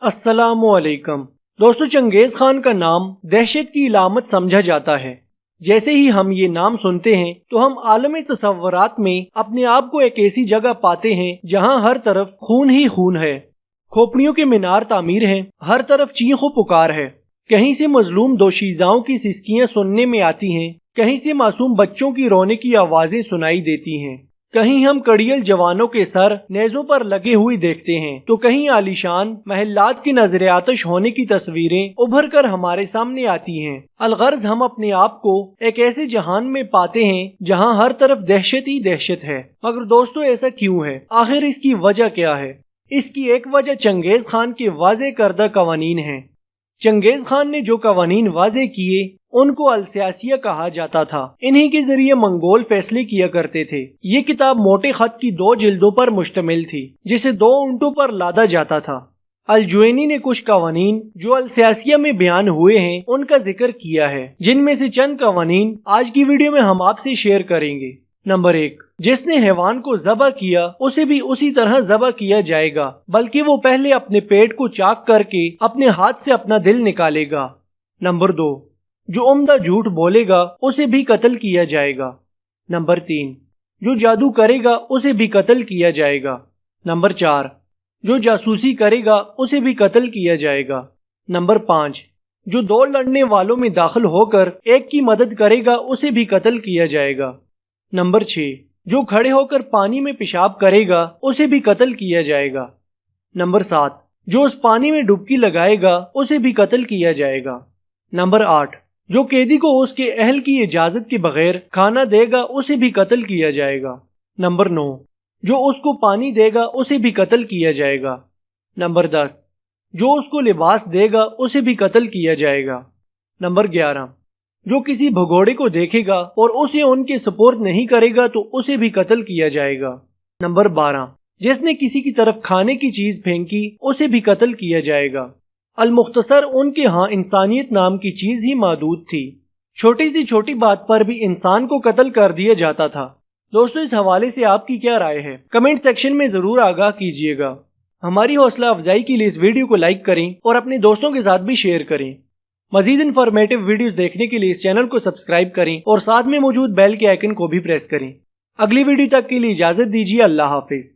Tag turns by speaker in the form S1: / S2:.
S1: السلام علیکم دوستو، چنگیز خان کا نام دہشت کی علامت سمجھا جاتا ہے۔ جیسے ہی ہم یہ نام سنتے ہیں تو ہم عالم تصورات میں اپنے آپ کو ایک ایسی جگہ پاتے ہیں جہاں ہر طرف خون ہی خون ہے، کھوپڑیوں کے مینار تعمیر ہیں، ہر طرف چیخ و پکار ہے، کہیں سے مظلوم دوشیزاؤں کی سسکیاں سننے میں آتی ہیں، کہیں سے معصوم بچوں کی رونے کی آوازیں سنائی دیتی ہیں، کہیں ہم کڑیل جوانوں کے سر نیزوں پر لگے ہوئے دیکھتے ہیں تو کہیں عالیشان محلات کی نظر آتش ہونے کی تصویریں ابھر کر ہمارے سامنے آتی ہیں۔ الغرض ہم اپنے آپ کو ایک ایسے جہان میں پاتے ہیں جہاں ہر طرف دہشت ہی دہشت ہے۔ مگر دوستو، ایسا کیوں ہے؟ آخر اس کی وجہ کیا ہے؟ اس کی ایک وجہ چنگیز خان کے واضح کردہ قوانین ہیں۔ چنگیز خان نے جو قوانین واضح کیے ان کو السیاسیہ کہا جاتا تھا۔ انہی کے ذریعے منگول فیصلے کیا کرتے تھے۔ یہ کتاب موٹے خط کی 2 جلدوں پر مشتمل تھی جسے 2 اونٹوں پر لادا جاتا تھا۔ الجوینی نے کچھ قوانین جو السیاسیہ میں بیان ہوئے ہیں ان کا ذکر کیا ہے، جن میں سے چند قوانین آج کی ویڈیو میں ہم آپ سے شیئر کریں گے۔ نمبر 1، جس نے حیوان کو ذبح کیا اسے بھی اسی طرح ذبح کیا جائے گا، بلکہ وہ پہلے اپنے پیٹ کو چاک کر کے اپنے ہاتھ سے اپنا دل نکالے گا۔ نمبر 2، جو عمدہ جھوٹ بولے گا اسے بھی قتل کیا جائے گا۔ نمبر 3، جو جادو کرے گا اسے بھی قتل کیا جائے گا۔ نمبر 4، جو جاسوسی کرے گا اسے بھی قتل کیا جائے گا۔ نمبر 5، جو 2 لڑنے والوں میں داخل ہو کر ایک کی مدد کرے گا اسے بھی قتل کیا جائے گا۔ نمبر 6، جو کھڑے ہو کر پانی میں پیشاب کرے گا اسے بھی قتل کیا جائے گا۔ نمبر 7، جو اس پانی میں ڈبکی لگائے گا اسے بھی قتل کیا جائے گا۔ نمبر 8، جو قیدی کو اس کے اہل کی اجازت کے بغیر کھانا دے گا اسے بھی قتل کیا جائے گا۔ نمبر 9، جو اس کو پانی دے گا اسے بھی قتل کیا جائے گا۔ نمبر 10، جو اس کو لباس دے گا اسے بھی قتل کیا جائے گا۔ نمبر 11، جو کسی بھگوڑے کو دیکھے گا اور اسے ان کے سپرد نہیں کرے گا تو اسے بھی قتل کیا جائے گا۔ نمبر 12، جس نے کسی کی طرف کھانے کی چیز پھینکی اسے بھی قتل کیا جائے گا۔ المختصر ان کے ہاں انسانیت نام کی چیز ہی محدود تھی۔ چھوٹی سی چھوٹی بات پر بھی انسان کو قتل کر دیا جاتا تھا۔ دوستو، اس حوالے سے آپ کی کیا رائے ہے؟ کمنٹ سیکشن میں ضرور آگاہ کیجیے گا۔ ہماری حوصلہ افزائی کے لیے اس ویڈیو کو لائک کریں اور اپنے دوستوں کے ساتھ بھی شیئر کریں۔ مزید انفارمیٹو ویڈیوز دیکھنے کے لیے اس چینل کو سبسکرائب کریں اور ساتھ میں موجود بیل کے آئیکن کو بھی پریس کریں۔ اگلی ویڈیو تک کے لیے اجازت دیجیے۔ اللہ حافظ۔